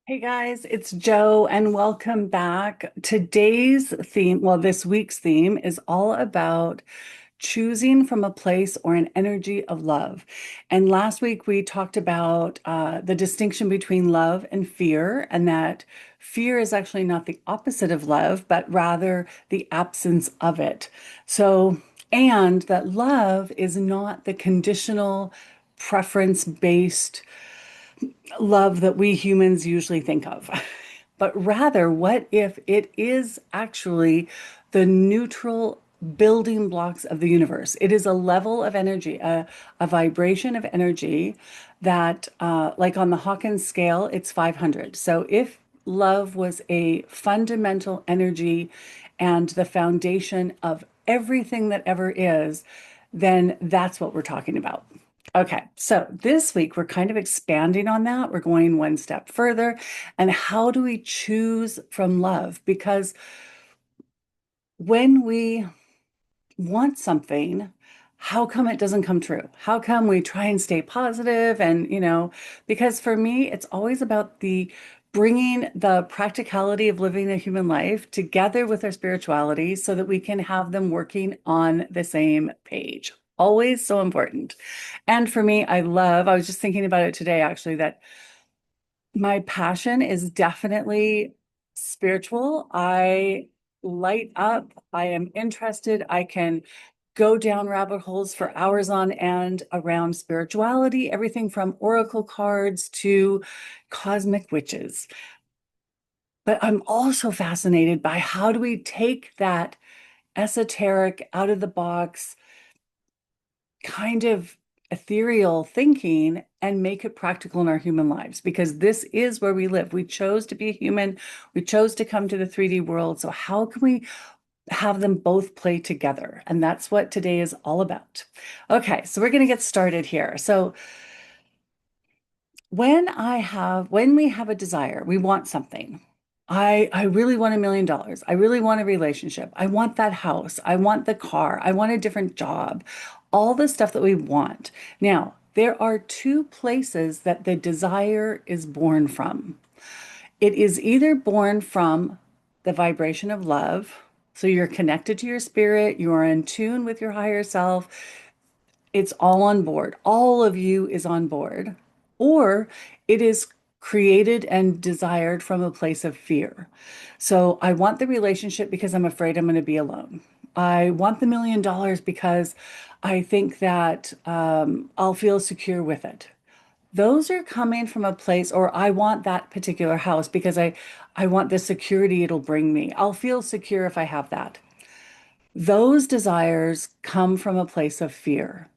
Hey guys, it's Joe and welcome back. Today's theme, well, this week's theme is all about choosing from a place or an energy of love. And last week we talked about the distinction between love and fear, and that fear is actually not the opposite of love, but rather the absence of it. And that love is not the conditional, preference-based love that we humans usually think of. But rather, what if it is actually the neutral building blocks of the universe? It is a level of energy, a vibration of energy that, like on the Hawkins scale, it's 500. So if love was a fundamental energy and the foundation of everything that ever is, then that's what we're talking about. Okay, so this week we're kind of expanding on that. We're going one step further. And how do we choose from love? Because when we want something, how come it doesn't come true? How come we try and stay positive? Because for me, it's always about the bringing the practicality of living a human life together with our spirituality so that we can have them working on the same page. Always so important. And for me, I was just thinking about it today actually, that my passion is definitely spiritual. I light up, I am interested, I can go down rabbit holes for hours on end around spirituality, everything from oracle cards to cosmic witches. But I'm also fascinated by how do we take that esoteric, out of the box, kind of ethereal thinking and make it practical in our human lives, because this is where we live. We chose to be human. We chose to come to the 3D world. So how can we have them both play together? And that's what today is all about. Okay, so we're going to get started here. So when we have a desire, we want something. I really want $1 million. I really want a relationship. I want that house. I want the car. I want a different job. All the stuff that we want. Now, there are two places that the desire is born from. It is either born from the vibration of love. So you're connected to your spirit, you are in tune with your higher self, it's all on board. All of you is on board. Or it is created and desired from a place of fear. So I want the relationship because I'm afraid I'm going to be alone. I want the $1 million because I think that I'll feel secure with it. Those are coming from a place, or I want that particular house because I want the security it'll bring me. I'll feel secure if I have that. Those desires come from a place of fear.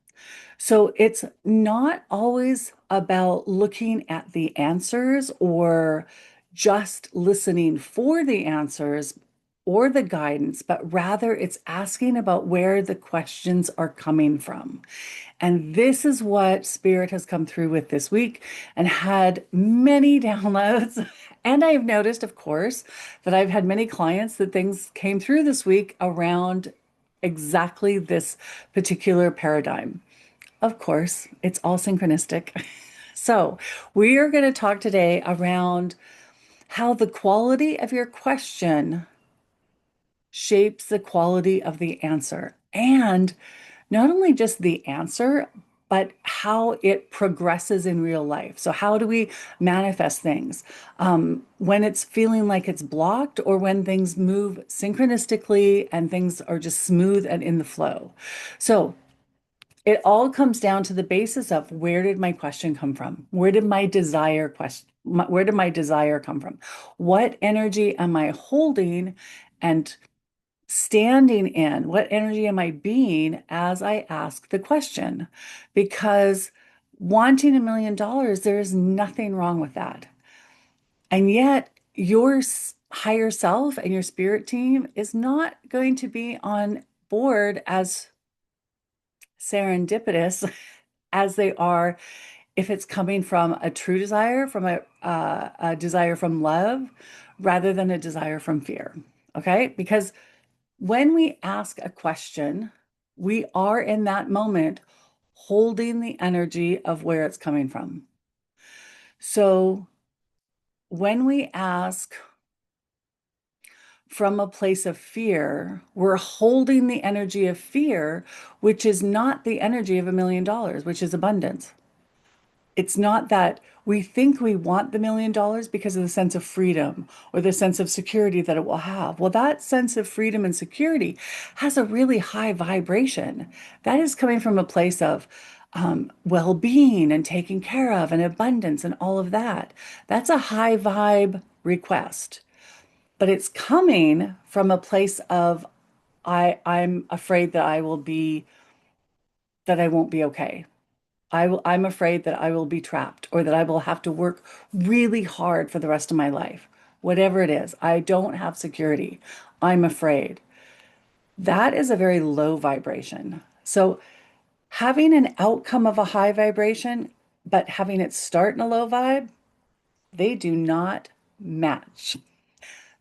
So it's not always about looking at the answers or just listening for the answers or the guidance, but rather it's asking about where the questions are coming from. And this is what Spirit has come through with this week and had many downloads. And I've noticed, of course, that I've had many clients that things came through this week around exactly this particular paradigm. Of course, it's all synchronistic. So, we are going to talk today around how the quality of your question shapes the quality of the answer. And not only just the answer, but how it progresses in real life. So, how do we manifest things when it's feeling like it's blocked, or when things move synchronistically and things are just smooth and in the flow? So, it all comes down to the basis of, where did my question come from? Where did my desire come from? What energy am I holding and standing in? What energy am I being as I ask the question? Because wanting $1 million, there is nothing wrong with that. And yet, your higher self and your spirit team is not going to be on board as serendipitous as they are if it's coming from a true desire, from a desire from love, rather than a desire from fear. Okay? Because when we ask a question, we are in that moment holding the energy of where it's coming from. So when we ask from a place of fear, we're holding the energy of fear, which is not the energy of $1 million, which is abundance. It's not that we think we want the $1 million because of the sense of freedom or the sense of security that it will have. Well, that sense of freedom and security has a really high vibration. That is coming from a place of well-being and taken care of and abundance and all of that. That's a high vibe request, but it's coming from a place of I'm afraid that I won't be okay. I'm afraid that I will be trapped or that I will have to work really hard for the rest of my life. Whatever it is, I don't have security. I'm afraid. That is a very low vibration. So having an outcome of a high vibration, but having it start in a low vibe, they do not match.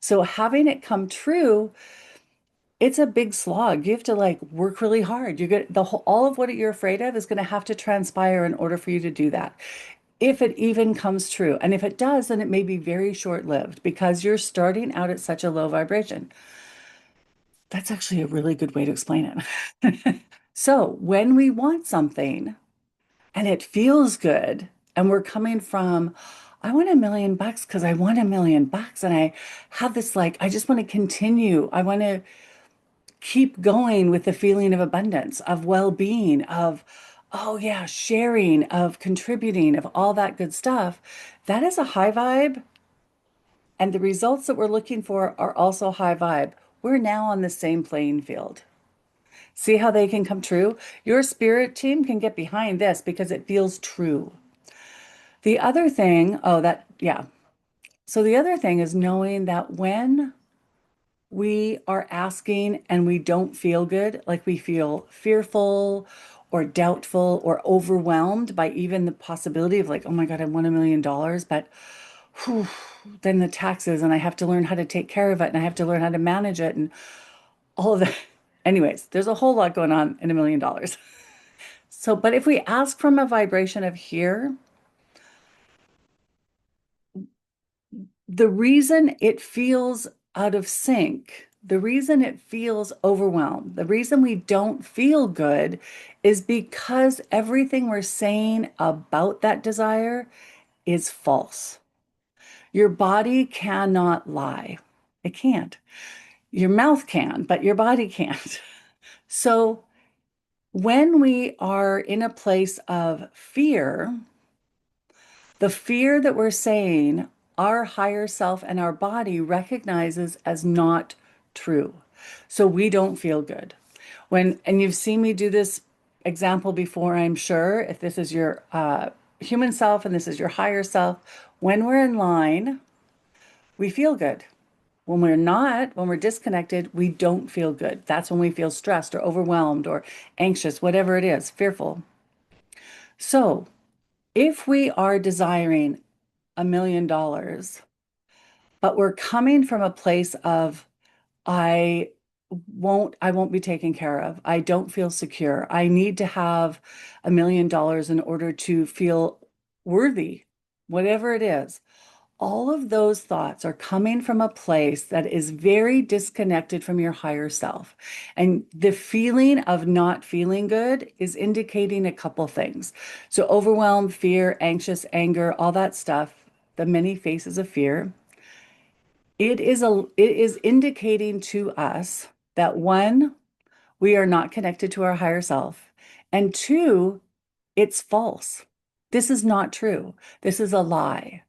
So having it come true, it's a big slog. You have to like work really hard. You're going the whole all of what you're afraid of is going to have to transpire in order for you to do that. If it even comes true. And if it does, then it may be very short-lived because you're starting out at such a low vibration. That's actually a really good way to explain it. So when we want something and it feels good, and we're coming from, I want $1 million because I want $1 million. And I have this like, I just want to continue. I want to keep going with the feeling of abundance, of well-being, of, oh yeah, sharing, of contributing, of all that good stuff. That is a high vibe. And the results that we're looking for are also high vibe. We're now on the same playing field. See how they can come true? Your spirit team can get behind this because it feels true. The other thing, oh, that, yeah. So the other thing is knowing that when we are asking and we don't feel good, like we feel fearful or doubtful or overwhelmed by even the possibility of like, oh my God, I want $1 million, but whew, then the taxes and I have to learn how to take care of it and I have to learn how to manage it and all of that. Anyways, there's a whole lot going on in $1 million. So, but if we ask from a vibration of here, the reason it feels out of sync, the reason it feels overwhelmed, the reason we don't feel good is because everything we're saying about that desire is false. Your body cannot lie. It can't. Your mouth can, but your body can't. So when we are in a place of fear, the fear that we're saying our higher self and our body recognizes as not true. So we don't feel good. And you've seen me do this example before, I'm sure, if this is your human self and this is your higher self, when we're in line, we feel good. When we're not, when we're disconnected, we don't feel good. That's when we feel stressed or overwhelmed or anxious, whatever it is, fearful. So if we are desiring $1 million, but we're coming from a place of I I won't be taken care of. I don't feel secure. I need to have $1 million in order to feel worthy, whatever it is. All of those thoughts are coming from a place that is very disconnected from your higher self. And the feeling of not feeling good is indicating a couple things. So overwhelm, fear, anxious, anger, all that stuff, the many faces of fear. It is indicating to us that one, we are not connected to our higher self, and two, it's false. This is not true. This is a lie.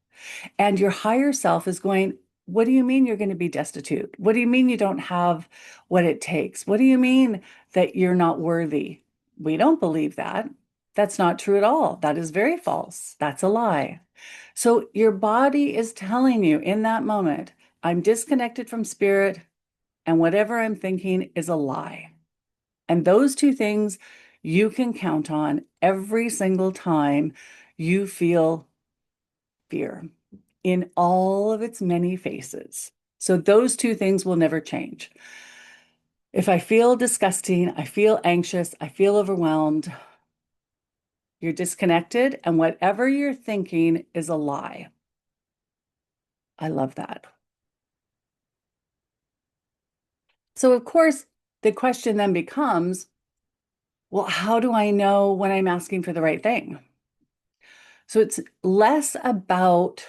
And your higher self is going, what do you mean you're going to be destitute? What do you mean you don't have what it takes? What do you mean that you're not worthy? We don't believe that. That's not true at all. That is very false. That's a lie. So your body is telling you in that moment, I'm disconnected from spirit, and whatever I'm thinking is a lie. And those two things you can count on every single time you feel fear in all of its many faces. So those two things will never change. If I feel disgusting, I feel anxious, I feel overwhelmed, you're disconnected, and whatever you're thinking is a lie. I love that. So, of course, the question then becomes, well, how do I know when I'm asking for the right thing? So, it's less about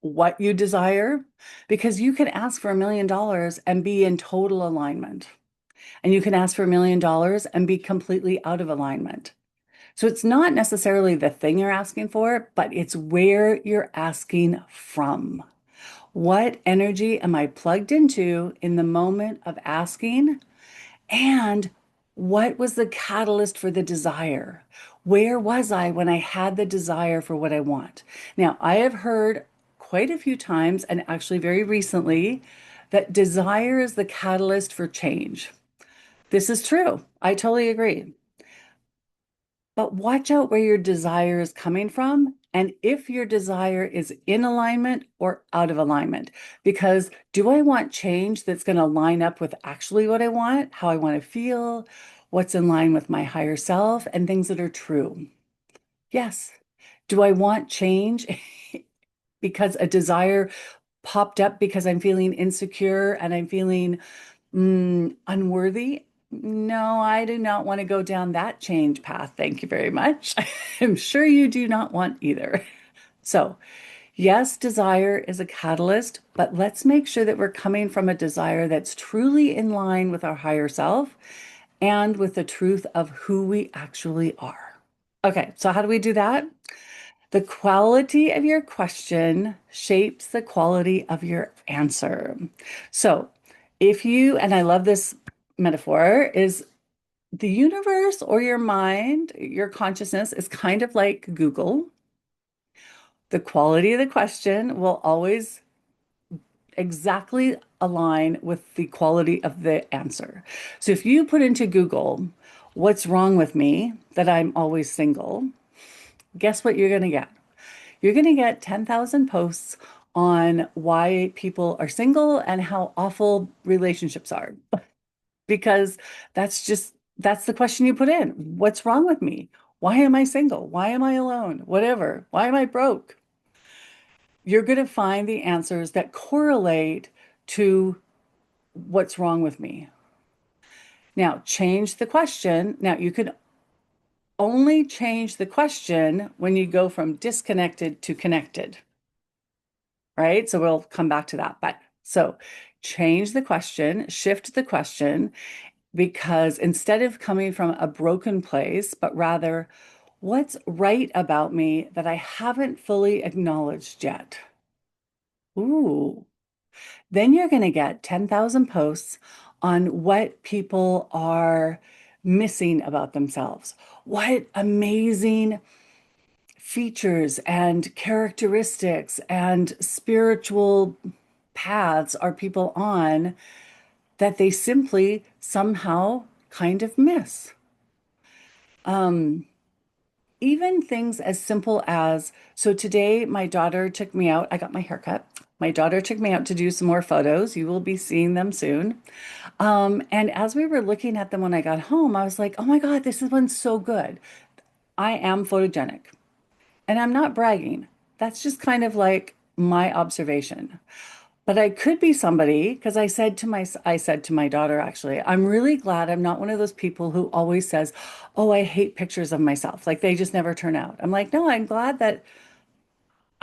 what you desire because you can ask for $1 million and be in total alignment. And you can ask for $1 million and be completely out of alignment. So it's not necessarily the thing you're asking for, but it's where you're asking from. What energy am I plugged into in the moment of asking? And what was the catalyst for the desire? Where was I when I had the desire for what I want? Now, I have heard quite a few times, and actually very recently, that desire is the catalyst for change. This is true. I totally agree. But watch out where your desire is coming from and if your desire is in alignment or out of alignment. Because do I want change that's going to line up with actually what I want, how I want to feel, what's in line with my higher self, and things that are true? Yes. Do I want change because a desire popped up because I'm feeling insecure and I'm feeling unworthy? No, I do not want to go down that change path. Thank you very much. I'm sure you do not want either. So, yes, desire is a catalyst, but let's make sure that we're coming from a desire that's truly in line with our higher self and with the truth of who we actually are. Okay, so how do we do that? The quality of your question shapes the quality of your answer. So, if you, and I love this metaphor, is the universe or your mind, your consciousness is kind of like Google. The quality of the question will always exactly align with the quality of the answer. So if you put into Google, what's wrong with me that I'm always single, guess what you're going to get? You're going to get 10,000 posts on why people are single and how awful relationships are. Because that's the question you put in. What's wrong with me? Why am I single? Why am I alone? Whatever. Why am I broke? You're going to find the answers that correlate to what's wrong with me. Now, change the question. Now, you can only change the question when you go from disconnected to connected, right? So we'll come back to that. But so change the question, shift the question, because instead of coming from a broken place, but rather, what's right about me that I haven't fully acknowledged yet? Ooh, then you're going to get 10,000 posts on what people are missing about themselves. What amazing features and characteristics and spiritual paths are people on that they simply somehow kind of miss. Um, Even things as simple as, so today my daughter took me out, I got my haircut. My daughter took me out to do some more photos. You will be seeing them soon. And as we were looking at them when I got home, I was like, oh my God, this one's so good. I am photogenic. And I'm not bragging. That's just kind of like my observation. But I could be somebody because I said to my daughter actually, I'm really glad I'm not one of those people who always says, "Oh, I hate pictures of myself." Like they just never turn out. I'm like, "No, I'm glad that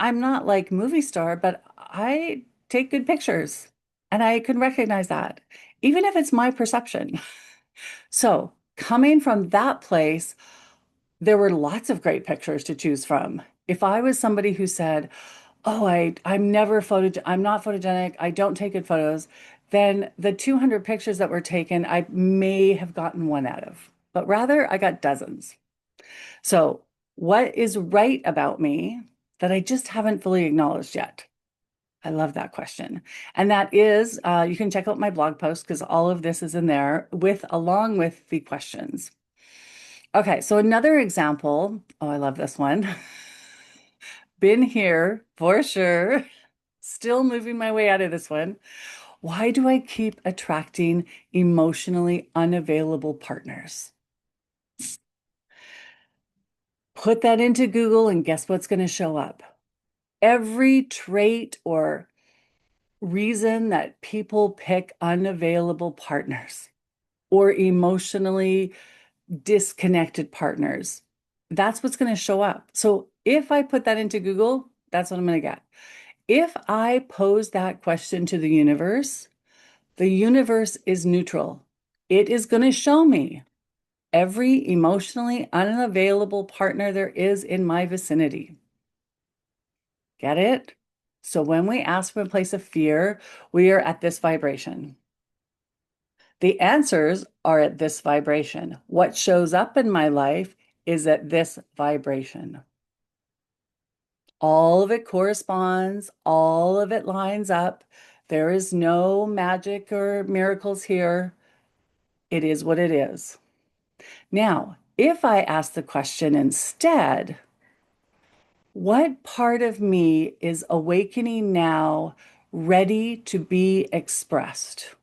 I'm not like movie star, but I take good pictures and I can recognize that, even if it's my perception." So, coming from that place, there were lots of great pictures to choose from. If I was somebody who said, "Oh, I'm not photogenic, I don't take good photos," then the 200 pictures that were taken, I may have gotten one out of, but rather I got dozens. So, what is right about me that I just haven't fully acknowledged yet? I love that question. And that is, you can check out my blog post because all of this is in there along with the questions. Okay, so another example. Oh, I love this one. Been here for sure. Still moving my way out of this one. Why do I keep attracting emotionally unavailable partners? Put that into Google and guess what's going to show up? Every trait or reason that people pick unavailable partners or emotionally disconnected partners, that's what's going to show up. So if I put that into Google, that's what I'm going to get. If I pose that question to the universe is neutral. It is going to show me every emotionally unavailable partner there is in my vicinity. Get it? So when we ask from a place of fear, we are at this vibration. The answers are at this vibration. What shows up in my life is at this vibration. All of it corresponds, all of it lines up. There is no magic or miracles here. It is what it is. Now, if I ask the question instead, what part of me is awakening now, ready to be expressed?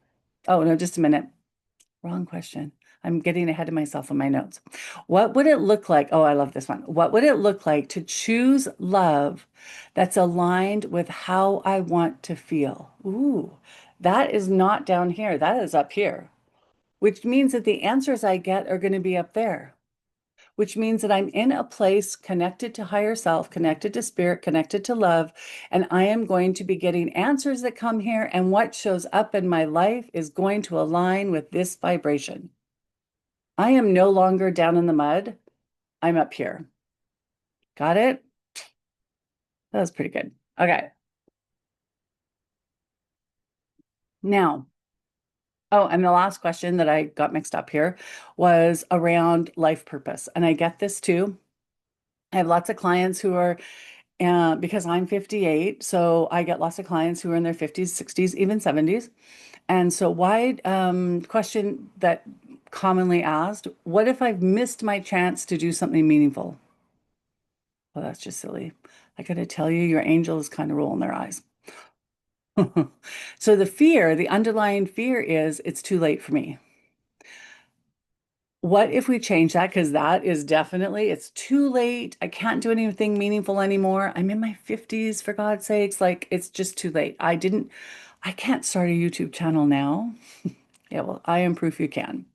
Oh, no, just a minute. Wrong question. I'm getting ahead of myself in my notes. What would it look like? Oh, I love this one. What would it look like to choose love that's aligned with how I want to feel? Ooh, that is not down here. That is up here, which means that the answers I get are going to be up there, which means that I'm in a place connected to higher self, connected to spirit, connected to love, and I am going to be getting answers that come here, and what shows up in my life is going to align with this vibration. I am no longer down in the mud. I'm up here. Got it? That was pretty good. Okay. Now, oh, and the last question that I got mixed up here was around life purpose. And I get this too. I have lots of clients who are because I'm 58, so I get lots of clients who are in their 50s, 60s, even 70s. And so, why question that commonly asked, what if I've missed my chance to do something meaningful? Well, that's just silly. I gotta tell you, your angel is kind of rolling their eyes. So, the underlying fear is it's too late for me. What if we change that? Because that is definitely, it's too late. I can't do anything meaningful anymore. I'm in my 50s, for God's sakes. Like, it's just too late. I can't start a YouTube channel now. Yeah, well, I am proof you can.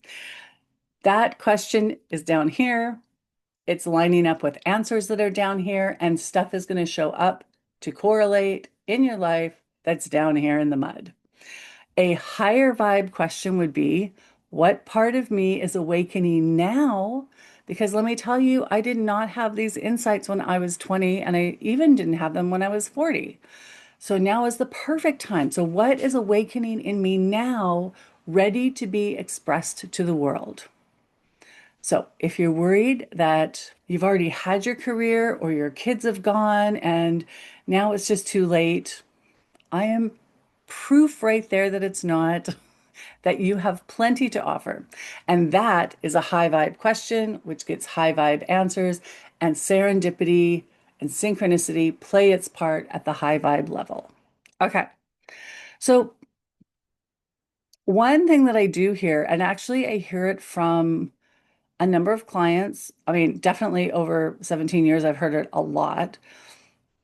That question is down here. It's lining up with answers that are down here, and stuff is going to show up to correlate in your life that's down here in the mud. A higher vibe question would be, what part of me is awakening now? Because let me tell you, I did not have these insights when I was 20, and I even didn't have them when I was 40. So now is the perfect time. So, what is awakening in me now, ready to be expressed to the world? So, if you're worried that you've already had your career or your kids have gone and now it's just too late, I am proof right there that it's not, that you have plenty to offer. And that is a high vibe question, which gets high vibe answers, and serendipity and synchronicity play its part at the high vibe level. Okay. So, one thing that I do here, and actually I hear it from a number of clients, I mean, definitely over 17 years, I've heard it a lot.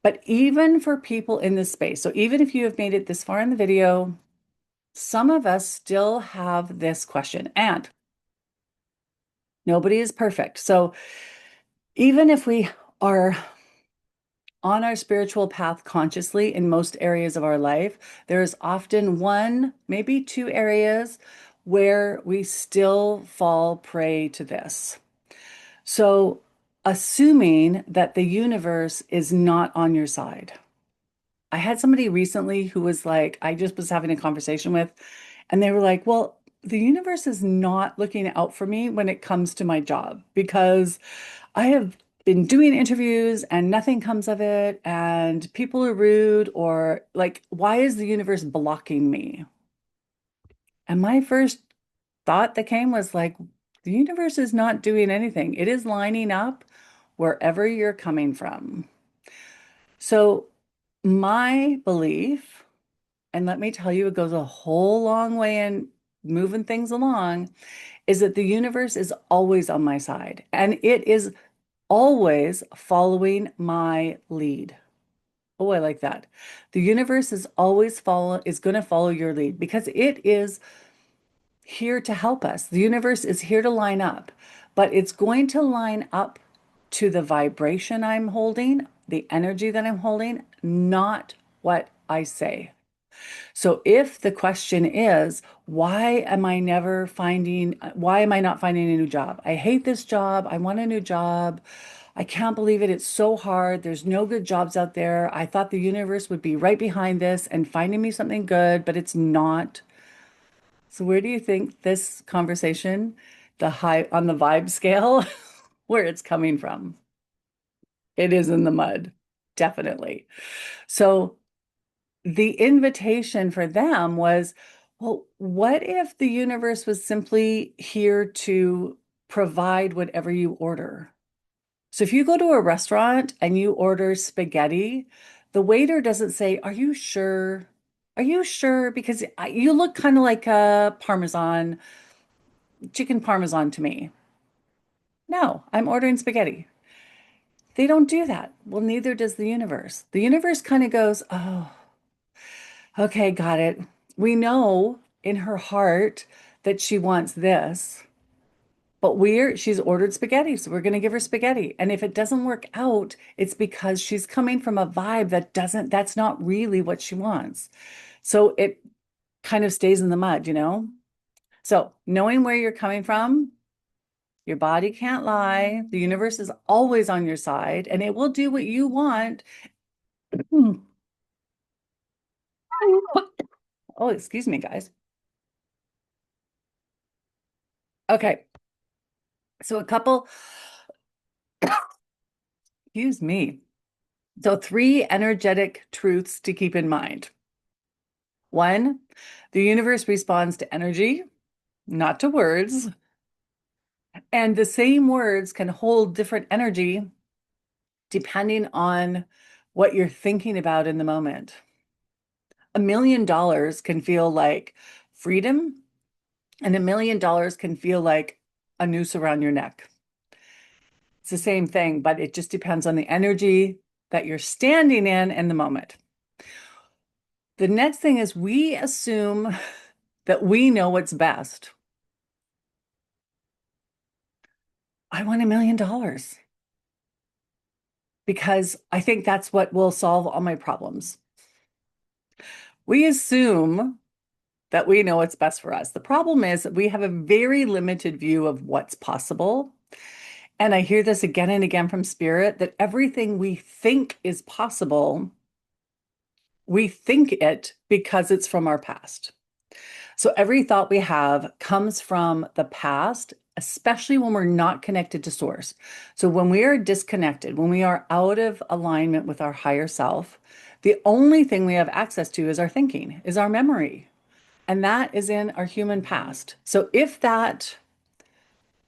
But even for people in this space, so even if you have made it this far in the video, some of us still have this question, and nobody is perfect. So even if we are on our spiritual path consciously in most areas of our life, there is often one, maybe two areas where we still fall prey to this. So, assuming that the universe is not on your side. I had somebody recently who was like, I just was having a conversation with, and they were like, well, the universe is not looking out for me when it comes to my job because I have been doing interviews and nothing comes of it, and people are rude, or like, why is the universe blocking me? And my first thought that came was like, the universe is not doing anything. It is lining up wherever you're coming from. So, my belief, and let me tell you, it goes a whole long way in moving things along, is that the universe is always on my side and it is always following my lead. Oh, I like that. The universe is going to follow your lead because it is here to help us. The universe is here to line up, but it's going to line up to the vibration I'm holding, the energy that I'm holding, not what I say. So if the question is, why am I not finding a new job? I hate this job. I want a new job. I can't believe it. It's so hard. There's no good jobs out there. I thought the universe would be right behind this and finding me something good, but it's not. So where do you think this conversation, the high on the vibe scale, where it's coming from? It is in the mud, definitely. So the invitation for them was, well, what if the universe was simply here to provide whatever you order? So if you go to a restaurant and you order spaghetti, the waiter doesn't say, "Are you sure? Are you sure?" Because you look kind of like a chicken parmesan to me. No, I'm ordering spaghetti. They don't do that. Well, neither does the universe. The universe kind of goes, "Oh, okay, got it. We know in her heart that she wants this, but she's ordered spaghetti, so we're going to give her spaghetti. And if it doesn't work out, it's because she's coming from a vibe that's not really what she wants. So it kind of stays in the mud, you know? So knowing where you're coming from, your body can't lie. The universe is always on your side and it will do what you want. Oh, excuse me, guys. Okay. So excuse me. So three energetic truths to keep in mind. One, the universe responds to energy, not to words. And the same words can hold different energy depending on what you're thinking about in the moment. $1 million can feel like freedom, and $1 million can feel like a noose around your neck. It's the same thing, but it just depends on the energy that you're standing in the moment. The next thing is we assume that we know what's best. I want $1 million because I think that's what will solve all my problems. We assume that we know what's best for us. The problem is that we have a very limited view of what's possible. And I hear this again and again from spirit that everything we think is possible, we think it because it's from our past. So every thought we have comes from the past, especially when we're not connected to source. So when we are disconnected, when we are out of alignment with our higher self, the only thing we have access to is our thinking, is our memory. And that is in our human past. So if that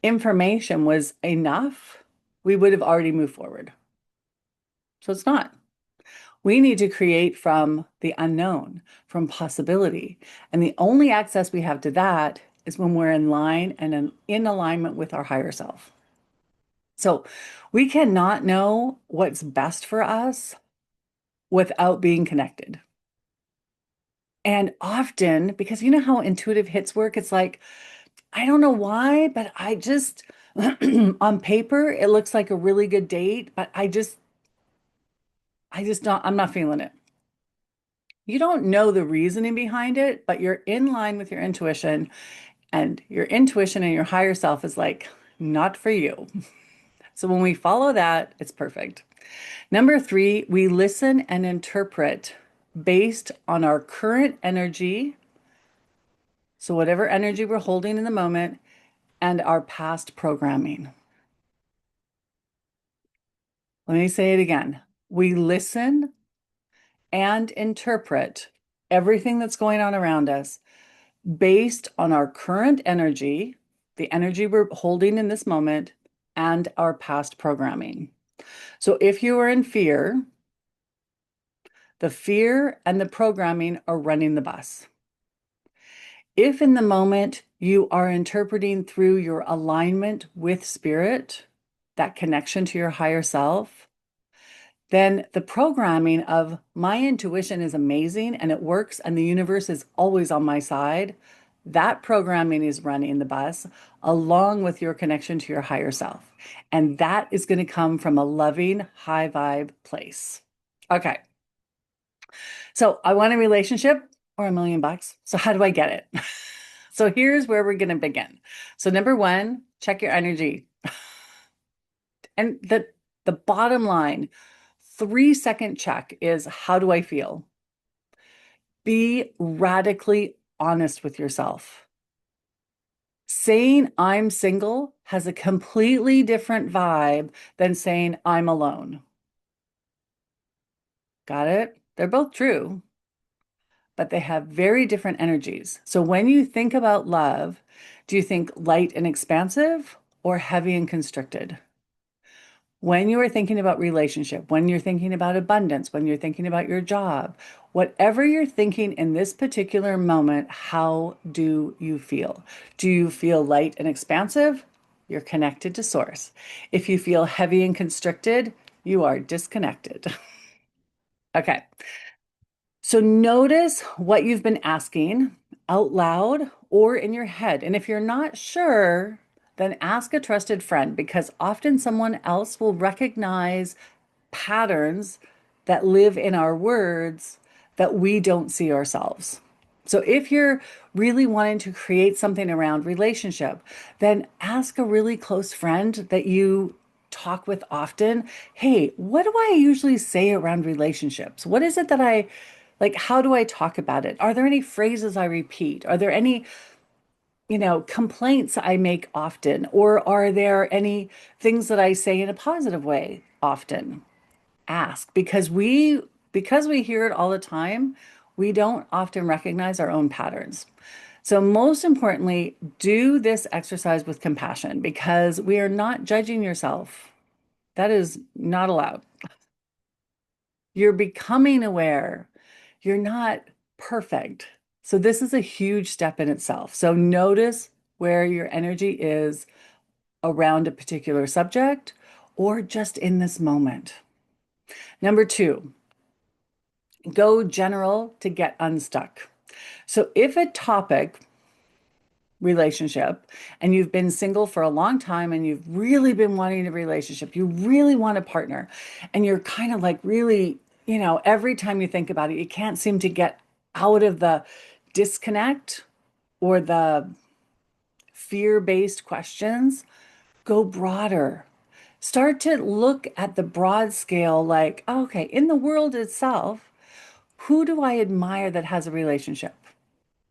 information was enough, we would have already moved forward. So it's not. We need to create from the unknown, from possibility. And the only access we have to that is when we're in line and in alignment with our higher self. So we cannot know what's best for us without being connected. And often, because you know how intuitive hits work, it's like, I don't know why, but I just, on paper, it looks like a really good date, but I'm not feeling it. You don't know the reasoning behind it, but you're in line with your intuition, and your intuition and your higher self is like, not for you. So when we follow that, it's perfect. Number three, we listen and interpret based on our current energy. So whatever energy we're holding in the moment and our past programming. Let me say it again. We listen and interpret everything that's going on around us based on our current energy, the energy we're holding in this moment, and our past programming. So if you are in fear, the fear and the programming are running the bus. If in the moment you are interpreting through your alignment with spirit, that connection to your higher self, then the programming of my intuition is amazing and it works and the universe is always on my side. That programming is running the bus along with your connection to your higher self. And that is going to come from a loving, high vibe place. Okay. So I want a relationship or $1 million. So how do I get it? So here's where we're going to begin. So number one, check your energy. And the bottom line, 3-second check is how do I feel? Be radically honest with yourself. Saying I'm single has a completely different vibe than saying I'm alone. Got it? They're both true, but they have very different energies. So when you think about love, do you think light and expansive or heavy and constricted? When you are thinking about relationship, when you're thinking about abundance, when you're thinking about your job, whatever you're thinking in this particular moment, how do you feel? Do you feel light and expansive? You're connected to source. If you feel heavy and constricted, you are disconnected. Okay. So notice what you've been asking out loud or in your head. And if you're not sure, then ask a trusted friend because often someone else will recognize patterns that live in our words that we don't see ourselves. So if you're really wanting to create something around relationship, then ask a really close friend that you talk with often. Hey, what do I usually say around relationships? What is it that I like? How do I talk about it? Are there any phrases I repeat? Are there any, complaints I make often? Or are there any things that I say in a positive way often? Ask because we hear it all the time, we don't often recognize our own patterns. So most importantly, do this exercise with compassion because we are not judging yourself. That is not allowed. You're becoming aware. You're not perfect. So this is a huge step in itself. So notice where your energy is around a particular subject or just in this moment. Number two, go general to get unstuck. So if a topic, relationship, and you've been single for a long time and you've really been wanting a relationship, you really want a partner, and you're kind of like really, every time you think about it, you can't seem to get out of the disconnect or the fear-based questions, go broader. Start to look at the broad scale like, okay, in the world itself, who do I admire that has a relationship?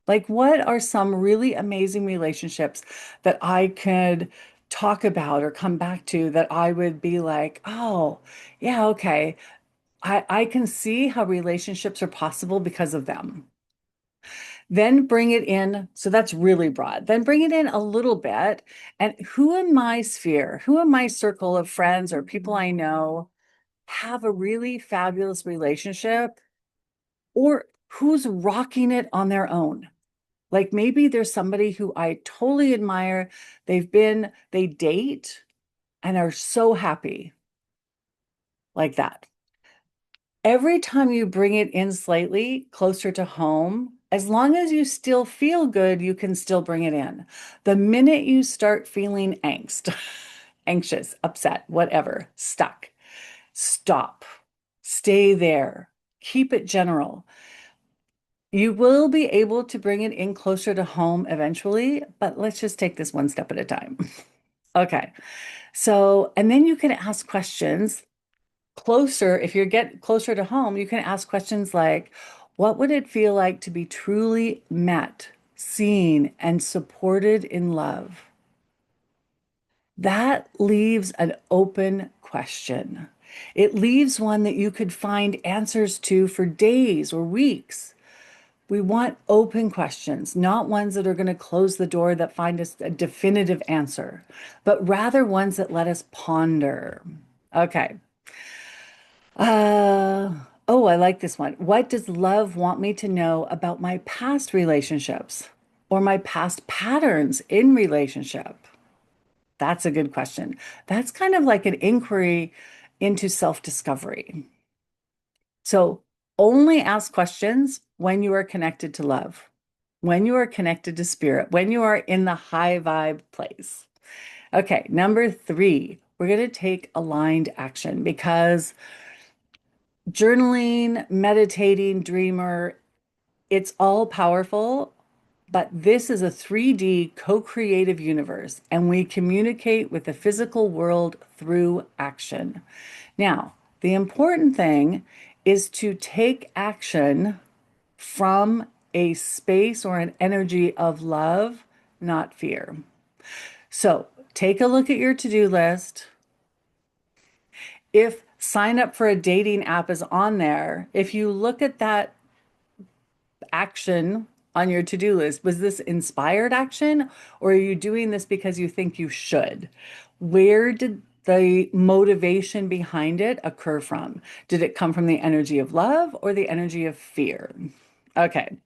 Like, what are some really amazing relationships that I could talk about or come back to that I would be like, oh, yeah, okay. I can see how relationships are possible because of them. Then bring it in. So that's really broad. Then bring it in a little bit. And who in my sphere, who in my circle of friends or people I know have a really fabulous relationship or who's rocking it on their own? Like maybe there's somebody who I totally admire. They date and are so happy like that. Every time you bring it in slightly closer to home, as long as you still feel good, you can still bring it in. The minute you start feeling angst, anxious, upset, whatever, stuck, stop, stay there, keep it general. You will be able to bring it in closer to home eventually, but let's just take this one step at a time. Okay. So, and then you can ask questions closer. If you get closer to home, you can ask questions like, what would it feel like to be truly met, seen, and supported in love? That leaves an open question. It leaves one that you could find answers to for days or weeks. We want open questions, not ones that are going to close the door that find us a definitive answer, but rather ones that let us ponder. Okay. Uh, oh, I like this one. What does love want me to know about my past relationships or my past patterns in relationship? That's a good question. That's kind of like an inquiry into self-discovery. So only ask questions when you are connected to love, when you are connected to spirit, when you are in the high vibe place. Okay, number three, we're going to take aligned action because journaling, meditating, dreamer, it's all powerful, but this is a 3D co-creative universe, and we communicate with the physical world through action. Now, the important thing is to take action from a space or an energy of love, not fear. So take a look at your to-do list. If sign up for a dating app is on there, if you look at that action on your to-do list, was this inspired action or are you doing this because you think you should? Where did the motivation behind it occur from? Did it come from the energy of love or the energy of fear? Okay.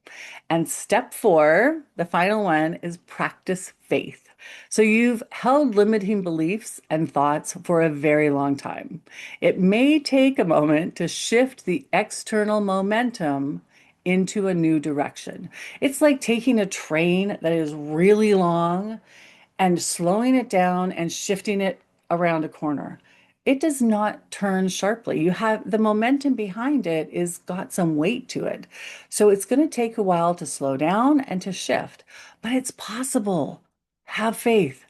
And step four, the final one, is practice faith. So you've held limiting beliefs and thoughts for a very long time. It may take a moment to shift the external momentum into a new direction. It's like taking a train that is really long and slowing it down and shifting it around a corner. It does not turn sharply. You have the momentum behind it is got some weight to it. So it's going to take a while to slow down and to shift, but it's possible. Have faith.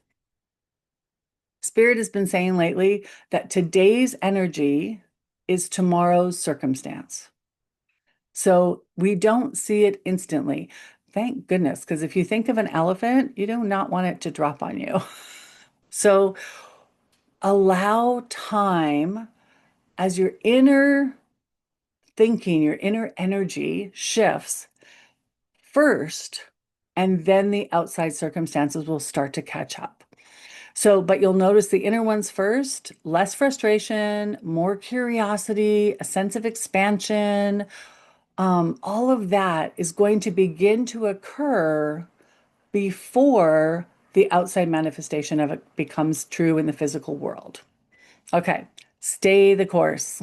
Spirit has been saying lately that today's energy is tomorrow's circumstance. So we don't see it instantly. Thank goodness, because if you think of an elephant, you do not want it to drop on you. So allow time as your inner thinking, your inner energy shifts first, and then the outside circumstances will start to catch up. So, but you'll notice the inner ones first, less frustration, more curiosity, a sense of expansion. All of that is going to begin to occur before the outside manifestation of it becomes true in the physical world. Okay, stay the course.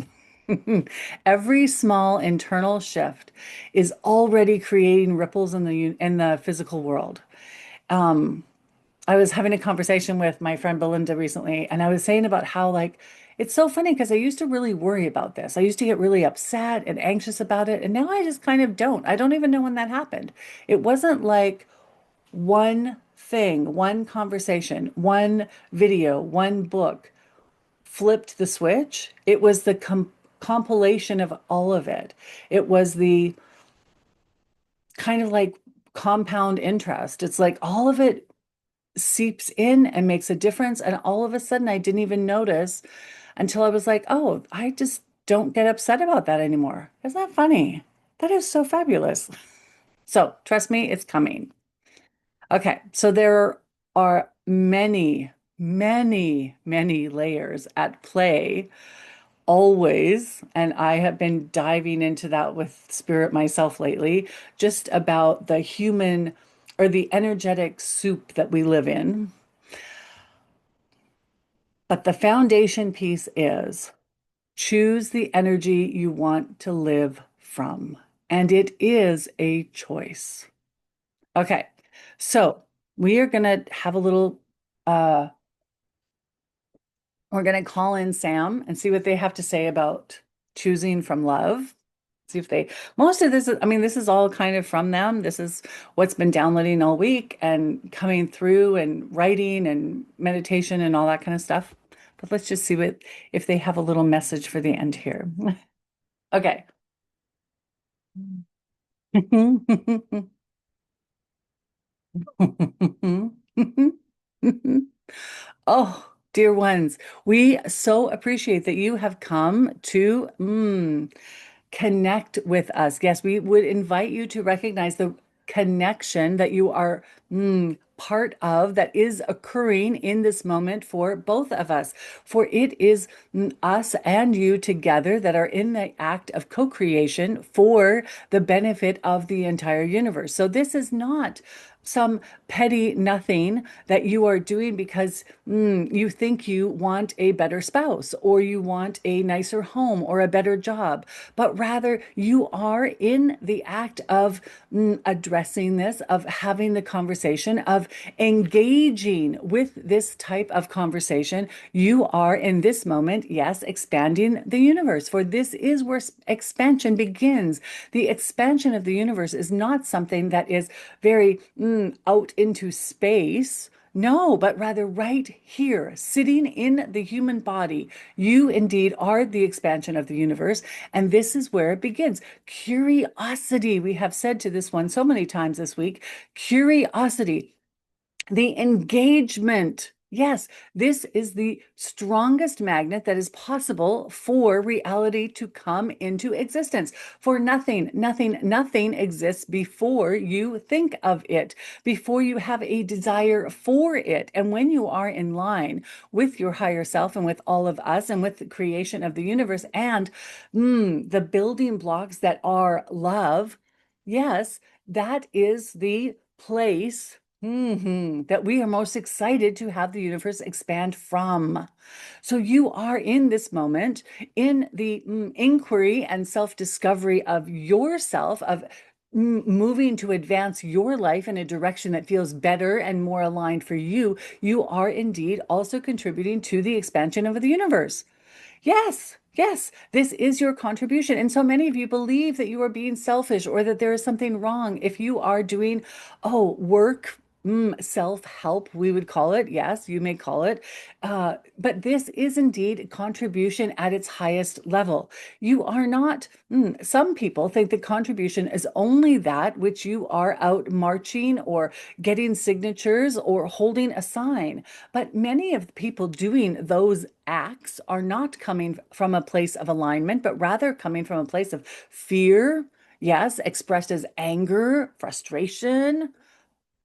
Every small internal shift is already creating ripples in the physical world. Um, I was having a conversation with my friend Belinda recently, and I was saying about how like it's so funny because I used to really worry about this. I used to get really upset and anxious about it, and now I just kind of don't. I don't even know when that happened. It wasn't like one thing, one conversation, one video, one book flipped the switch. It was the compilation of all of it. It was the kind of like compound interest. It's like all of it seeps in and makes a difference. And all of a sudden, I didn't even notice until I was like, oh, I just don't get upset about that anymore. Isn't that funny? That is so fabulous. So trust me, it's coming. Okay, so there are many layers at play always. And I have been diving into that with spirit myself lately, just about the human or the energetic soup that we live in. But the foundation piece is choose the energy you want to live from. And it is a choice. Okay, so we are going to have a little uh, we're going to call in Sam and see what they have to say about choosing from love. See if they, most of this is, I mean, this is all kind of from them. This is what's been downloading all week and coming through and writing and meditation and all that kind of stuff. But let's just see what, if they have a little message for the end here. Okay. Oh, dear ones, we so appreciate that you have come to connect with us. Yes, we would invite you to recognize the connection that you are part of that is occurring in this moment for both of us. For it is us and you together that are in the act of co-creation for the benefit of the entire universe. So this is not some petty nothing that you are doing because you think you want a better spouse or you want a nicer home or a better job, but rather you are in the act of addressing this, of having the conversation, of engaging with this type of conversation. You are in this moment, yes, expanding the universe, for this is where expansion begins. The expansion of the universe is not something that is very out into space. No, but rather right here, sitting in the human body. You indeed are the expansion of the universe. And this is where it begins. Curiosity. We have said to this one so many times this week, curiosity, the engagement. Yes, this is the strongest magnet that is possible for reality to come into existence. For nothing exists before you think of it, before you have a desire for it. And when you are in line with your higher self and with all of us and with the creation of the universe and the building blocks that are love, yes, that is the place that we are most excited to have the universe expand from. So you are in this moment in the inquiry and self-discovery of yourself, of moving to advance your life in a direction that feels better and more aligned for you. You are indeed also contributing to the expansion of the universe. Yes, yes, this is your contribution. And so many of you believe that you are being selfish or that there is something wrong if you are doing, work, self-help, we would call it. Yes, you may call it. But this is indeed contribution at its highest level. You are not, some people think that contribution is only that which you are out marching or getting signatures or holding a sign. But many of the people doing those acts are not coming from a place of alignment, but rather coming from a place of fear, yes, expressed as anger, frustration.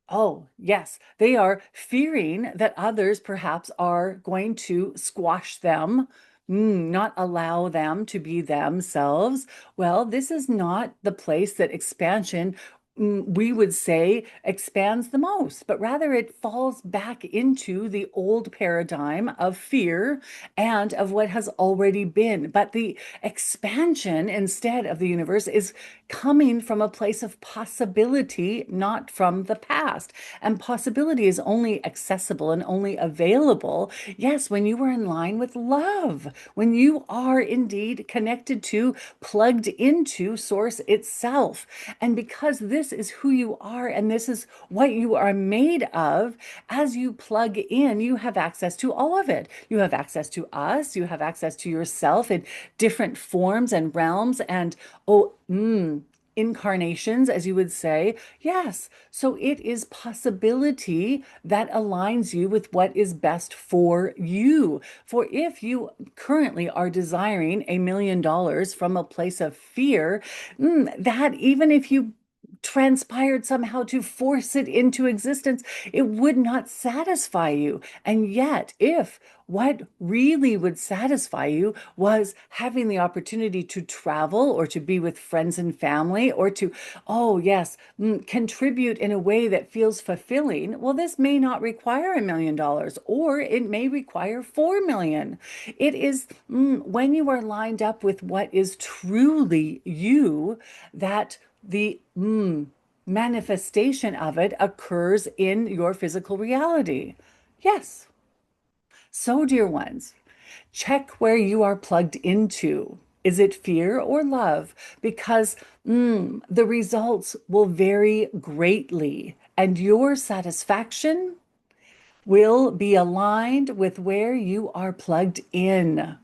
Oh, yes. They are fearing that others perhaps are going to squash them, not allow them to be themselves. Well, this is not the place that expansion, we would say, expands the most, but rather it falls back into the old paradigm of fear and of what has already been. But the expansion instead of the universe is coming from a place of possibility, not from the past. And possibility is only accessible and only available, yes, when you are in line with love, when you are indeed connected to, plugged into Source itself. And because this is who you are and this is what you are made of, as you plug in, you have access to all of it. You have access to us, you have access to yourself in different forms and realms and, incarnations, as you would say. Yes. So it is possibility that aligns you with what is best for you. For if you currently are desiring $1 million from a place of fear, that even if you transpired somehow to force it into existence, it would not satisfy you. And yet, if what really would satisfy you was having the opportunity to travel or to be with friends and family or to, oh, yes, contribute in a way that feels fulfilling, well, this may not require $1 million or it may require 4 million. It is when you are lined up with what is truly you that the manifestation of it occurs in your physical reality. Yes. So, dear ones, check where you are plugged into. Is it fear or love? Because the results will vary greatly, and your satisfaction will be aligned with where you are plugged in.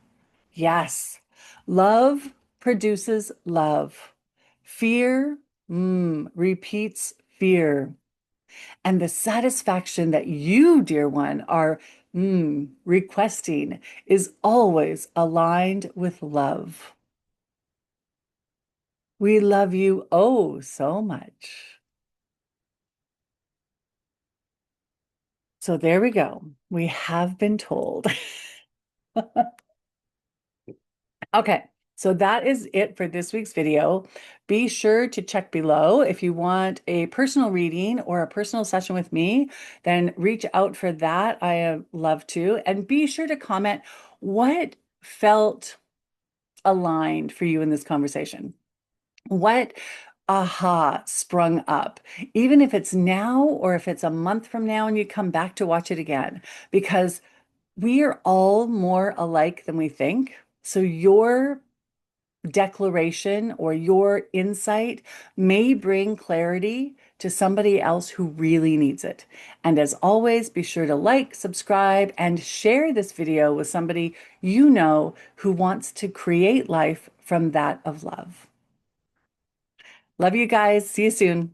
Yes, love produces love. Fear, repeats fear. And the satisfaction that you, dear one, are requesting is always aligned with love. We love you oh so much. So there we go. We have been told. Okay. So that is it for this week's video. Be sure to check below if you want a personal reading or a personal session with me, then reach out for that. I love to. And be sure to comment what felt aligned for you in this conversation. What aha sprung up, even if it's now or if it's a month from now and you come back to watch it again, because we are all more alike than we think. So your declaration or your insight may bring clarity to somebody else who really needs it. And as always, be sure to like, subscribe, and share this video with somebody you know who wants to create life from that of love. Love you guys. See you soon.